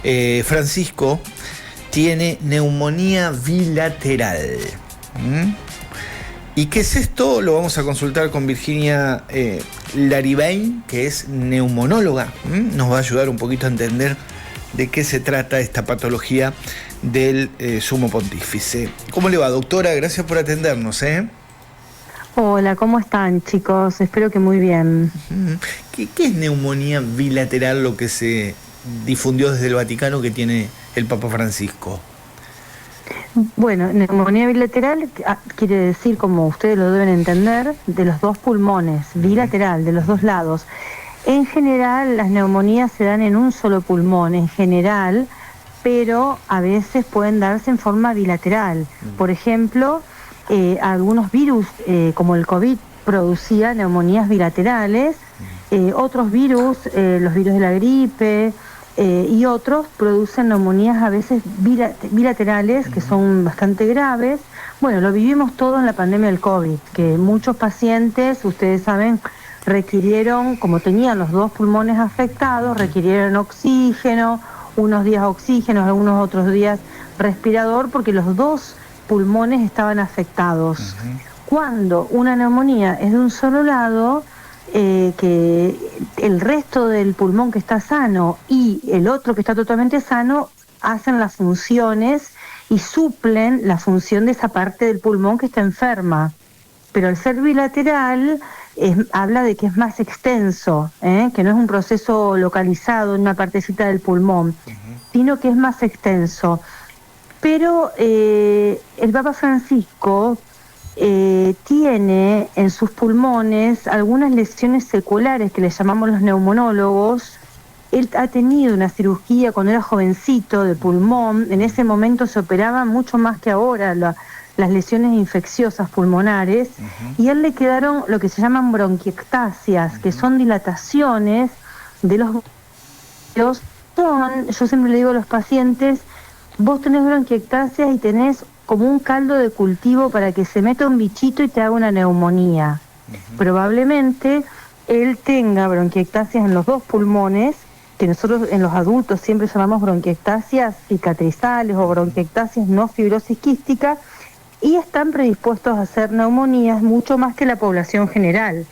Francisco tiene neumonía bilateral. ¿Y qué es esto? Lo vamos a consultar con Virginia Laribey, que es neumonóloga. Nos va a ayudar un poquito a entender de qué se trata esta patología del sumo pontífice. ¿Cómo le va, doctora? Gracias por atendernos. Hola, ¿cómo están, chicos? Espero que muy bien. ¿Qué es neumonía bilateral, lo que se difundió desde el Vaticano que tiene el Papa Francisco? Bueno, neumonía bilateral quiere decir, como ustedes lo deben entender, de los dos pulmones, bilateral, de los dos lados. En general, las neumonías se dan en un solo pulmón, en general, pero a veces pueden darse en forma bilateral. Por ejemplo, algunos virus, como el COVID, producía neumonías bilaterales. Otros virus, los virus de la gripe y otros, producen neumonías a veces bilaterales, que son bastante graves. Bueno, lo vivimos todo en la pandemia del COVID, que muchos pacientes, ustedes saben, requirieron, como tenían los dos pulmones afectados, requirieron oxígeno, unos días oxígeno, algunos otros días respirador, porque los dos pulmones estaban afectados. Cuando una neumonía es de un solo lado, que el resto del pulmón que está sano y el otro que está totalmente sano hacen las funciones y suplen la función de esa parte del pulmón que está enferma. Pero al ser bilateral, habla de que es más extenso, que no es un proceso localizado en una partecita del pulmón, sino que es más extenso. Pero el Papa Francisco tiene en sus pulmones algunas lesiones seculares que le llamamos los neumonólogos. Él ha tenido una cirugía cuando era jovencito de pulmón. En ese momento se operaba mucho más que ahora las lesiones infecciosas pulmonares, y a él le quedaron lo que se llaman bronquiectasias, que son dilataciones de los bronquios. Yo siempre le digo a los pacientes, vos tenés bronquiectasias y tenés como un caldo de cultivo para que se meta un bichito y te haga una neumonía. Probablemente él tenga bronquiectasias en los dos pulmones, que nosotros en los adultos siempre llamamos bronquiectasias cicatrizales o bronquiectasias no fibrosis quística, y están predispuestos a hacer neumonías mucho más que la población general,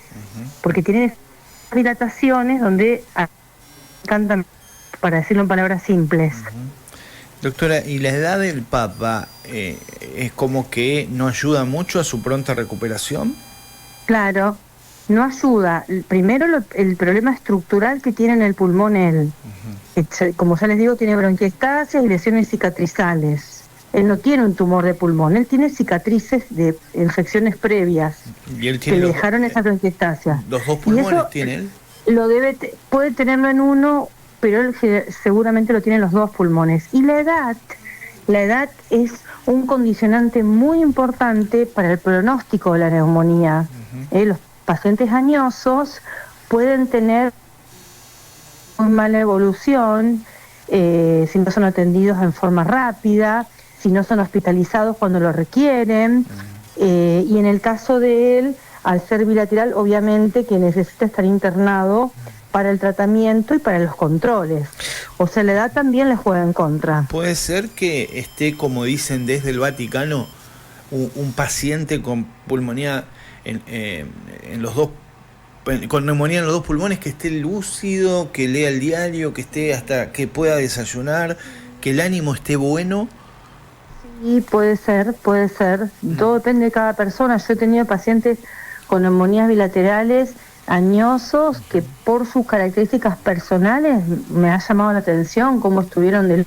porque tienen dilataciones donde cantan, para decirlo en palabras simples. Doctora, ¿y la edad del Papa es como que no ayuda mucho a su pronta recuperación? Claro, no ayuda. Primero el problema estructural que tiene en el pulmón él. Como ya les digo, tiene bronquiectasias y lesiones cicatrizales. Él no tiene un tumor de pulmón, él tiene cicatrices de infecciones previas. ¿Y él tiene que le dejaron esas bronquiectasias? ¿Los dos pulmones tiene él? Puede tenerlo en uno, pero él seguramente lo tiene en los dos pulmones. Y la edad es un condicionante muy importante para el pronóstico de la neumonía. Los pacientes añosos pueden tener muy mala evolución si no son atendidos en forma rápida, si no son hospitalizados cuando lo requieren, y en el caso de él, al ser bilateral, obviamente que necesita estar internado para el tratamiento y para los controles. O sea, la edad también le juega en contra. ¿Puede ser que esté, como dicen desde el Vaticano, un paciente con pulmonía en los dos, con neumonía en los dos pulmones, que esté lúcido, que lea el diario, que esté hasta que pueda desayunar, que el ánimo esté bueno? Sí, puede ser. Todo depende de cada persona. Yo he tenido pacientes con neumonías bilaterales añosos que por sus características personales me ha llamado la atención cómo estuvieron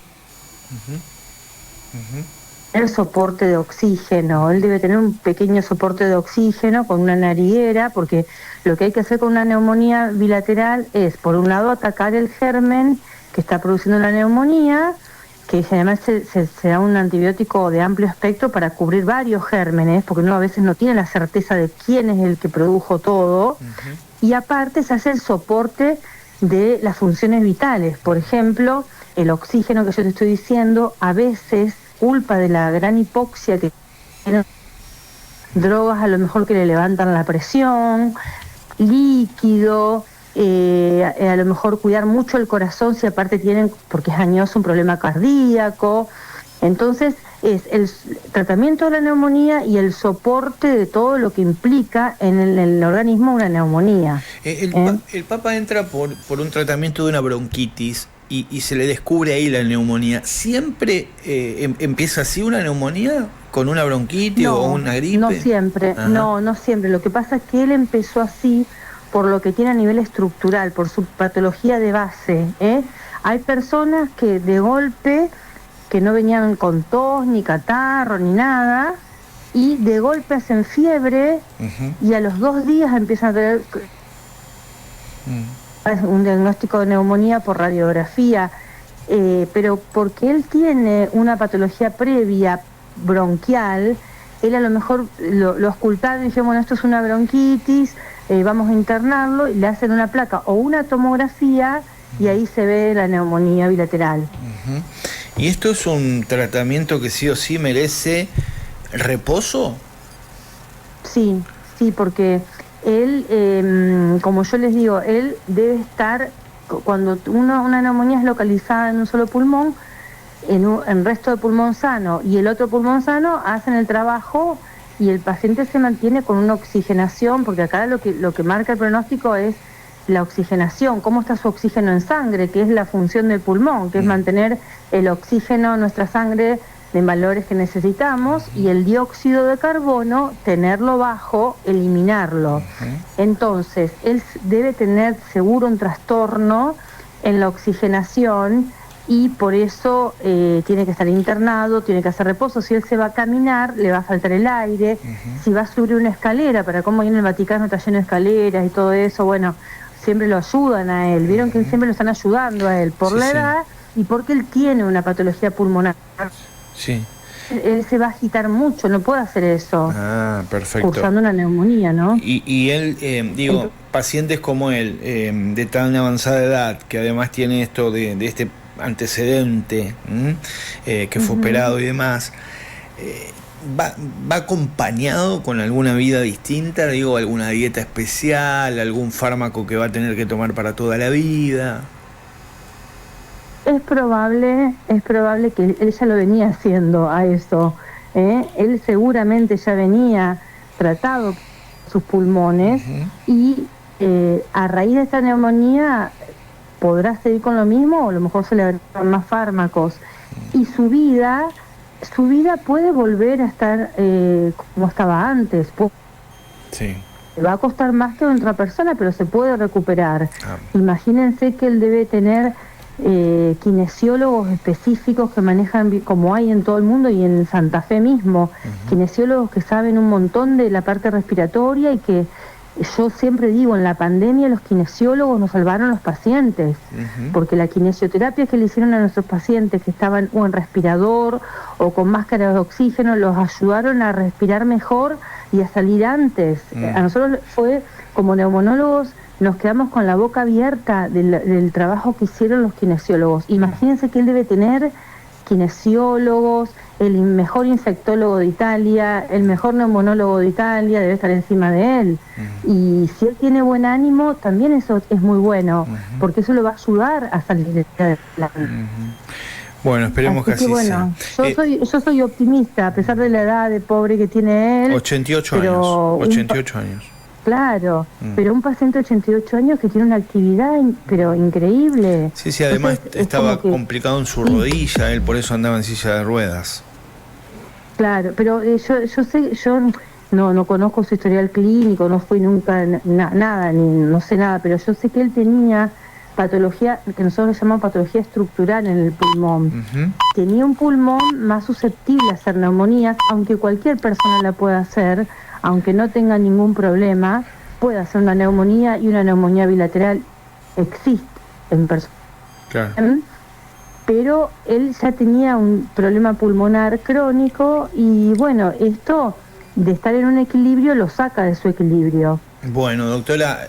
el soporte de oxígeno. Él debe tener un pequeño soporte de oxígeno con una nariguera, porque lo que hay que hacer con una neumonía bilateral es, por un lado, atacar el germen que está produciendo la neumonía, que generalmente se da un antibiótico de amplio espectro para cubrir varios gérmenes, porque uno a veces no tiene la certeza de quién es el que produjo todo. Y aparte se hace el soporte de las funciones vitales. Por ejemplo, el oxígeno que yo te estoy diciendo, a veces, culpa de la gran hipoxia que tienen, drogas a lo mejor que le levantan la presión, líquido, a lo mejor cuidar mucho el corazón si aparte tienen, porque es añoso, un problema cardíaco. Entonces es el tratamiento de la neumonía y el soporte de todo lo que implica en el organismo una neumonía. El Papa entra por un tratamiento de una bronquitis y se le descubre ahí la neumonía. ¿Siempre empieza así una neumonía? ¿Con una bronquitis o una gripe? No siempre, no siempre. Lo que pasa es que él empezó así por lo que tiene a nivel estructural, por su patología de base. Hay personas que de golpe, que no venían con tos, ni catarro, ni nada, y de golpe hacen fiebre y a los 2 días empiezan a tener un diagnóstico de neumonía por radiografía, pero porque él tiene una patología previa bronquial, él a lo mejor lo ocultaron y dijeron, bueno, esto es una bronquitis, vamos a internarlo, y le hacen una placa o una tomografía y ahí se ve la neumonía bilateral. ¿Y esto es un tratamiento que sí o sí merece reposo? Sí, porque él, como yo les digo, él debe estar, cuando una neumonía es localizada en un solo pulmón, en resto de pulmón sano y el otro pulmón sano hacen el trabajo y el paciente se mantiene con una oxigenación, porque acá lo que marca el pronóstico es la oxigenación, cómo está su oxígeno en sangre, que es la función del pulmón, que es mantener el oxígeno en nuestra sangre en valores que necesitamos, y el dióxido de carbono, tenerlo bajo, eliminarlo. Entonces, él debe tener seguro un trastorno en la oxigenación y por eso tiene que estar internado, tiene que hacer reposo. Si él se va a caminar, le va a faltar el aire. Si va a subir una escalera, para cómo en el Vaticano está lleno de escaleras y todo eso, bueno, siempre lo ayudan a él. Vieron que siempre lo están ayudando a él por la edad y porque él tiene una patología pulmonar. Sí. Él se va a agitar mucho, no puede hacer eso. Ah, perfecto. Cursando una neumonía, ¿no? Y él, pacientes como él, de tan avanzada edad, que además tiene esto de este antecedente, que fue operado y demás, ¿va acompañado con alguna vida distinta? Digo, alguna dieta especial, algún fármaco que va a tener que tomar para toda la vida. Es probable que él ya lo venía haciendo a eso. Él seguramente ya venía tratado sus pulmones y a raíz de esta neumonía podrá seguir con lo mismo o a lo mejor se le agregan más fármacos. Y su vida puede volver a estar como estaba antes. Sí. Va a costar más que otra persona, pero se puede recuperar. Imagínense que él debe tener kinesiólogos específicos que manejan, como hay en todo el mundo y en Santa Fe mismo, kinesiólogos que saben un montón de la parte respiratoria y que yo siempre digo, en la pandemia los kinesiólogos nos salvaron los pacientes, porque la kinesioterapia que le hicieron a nuestros pacientes que estaban o en respirador o con máscara de oxígeno, los ayudaron a respirar mejor y a salir antes. A nosotros fue, como neumonólogos, nos quedamos con la boca abierta del trabajo que hicieron los kinesiólogos. Imagínense que él debe tener kinesiólogos, el mejor infectólogo de Italia, el mejor neumonólogo de Italia, debe estar encima de él. Y si él tiene buen ánimo, también eso es muy bueno, porque eso lo va a ayudar a salir de la... Bueno, esperemos que así bueno, sea. Yo soy optimista, a pesar de la edad de pobre que tiene él. 88 años. 88 años. Claro, pero un paciente de 88 años que tiene una actividad pero increíble. Sí, además entonces, estaba complicado en su rodilla, él por eso andaba en silla de ruedas. Claro, pero yo sé, yo no conozco su historial clínico, no fui nunca nada, ni no sé nada, pero yo sé que él tenía patología, que nosotros llamamos patología estructural en el pulmón. Tenía un pulmón más susceptible a hacer neumonías, aunque cualquier persona la pueda hacer, aunque no tenga ningún problema, puede hacer una neumonía, y una neumonía bilateral existe en personas. Claro. Pero él ya tenía un problema pulmonar crónico y bueno, esto de estar en un equilibrio lo saca de su equilibrio. Bueno, doctora,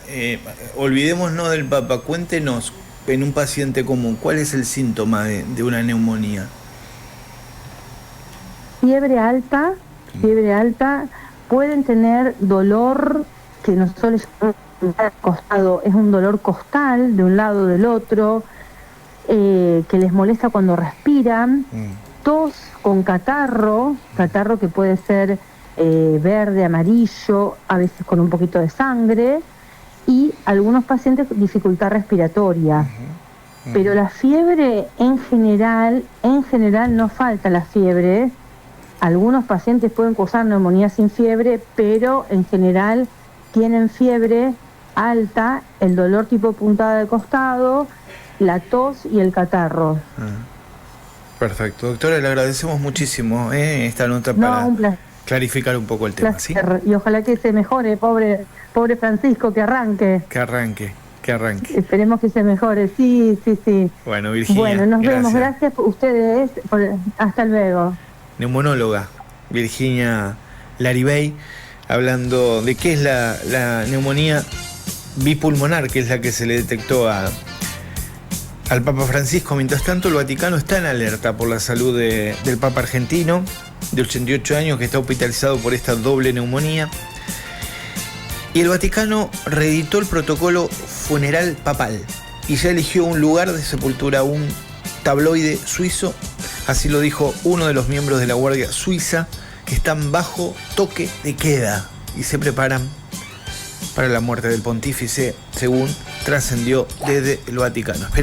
olvidémonos del Papa, cuéntenos en un paciente común, ¿cuál es el síntoma de una neumonía? Fiebre alta, pueden tener dolor, que nosotros llamamos costado es un dolor costal de un lado o del otro, que les molesta cuando respiran, tos con catarro que puede ser verde, amarillo, a veces con un poquito de sangre, y algunos pacientes dificultad respiratoria. Pero la fiebre en general no falta la fiebre. Algunos pacientes pueden cursar neumonía sin fiebre, pero en general tienen fiebre alta, el dolor tipo puntada de costado, la tos y el catarro. Perfecto. Doctora, le agradecemos muchísimo esta nota para clarificar un poco el tema. ¿Sí? Y ojalá que se mejore, pobre Francisco, que arranque. Que arranque. Esperemos que se mejore, sí. Bueno, Virginia, bueno, nos vemos, gracias a ustedes, hasta luego. Neumonóloga Virginia Laribey, hablando de qué es la neumonía bipulmonar, que es la que se le detectó al Papa Francisco. Mientras tanto, el Vaticano está en alerta por la salud del Papa argentino, de 88 años, que está hospitalizado por esta doble neumonía. Y el Vaticano reeditó el protocolo funeral papal y ya eligió un lugar de sepultura, un tabloide suizo. Así lo dijo uno de los miembros de la Guardia Suiza, que están bajo toque de queda y se preparan para la muerte del pontífice, según trascendió desde el Vaticano. Esperemos.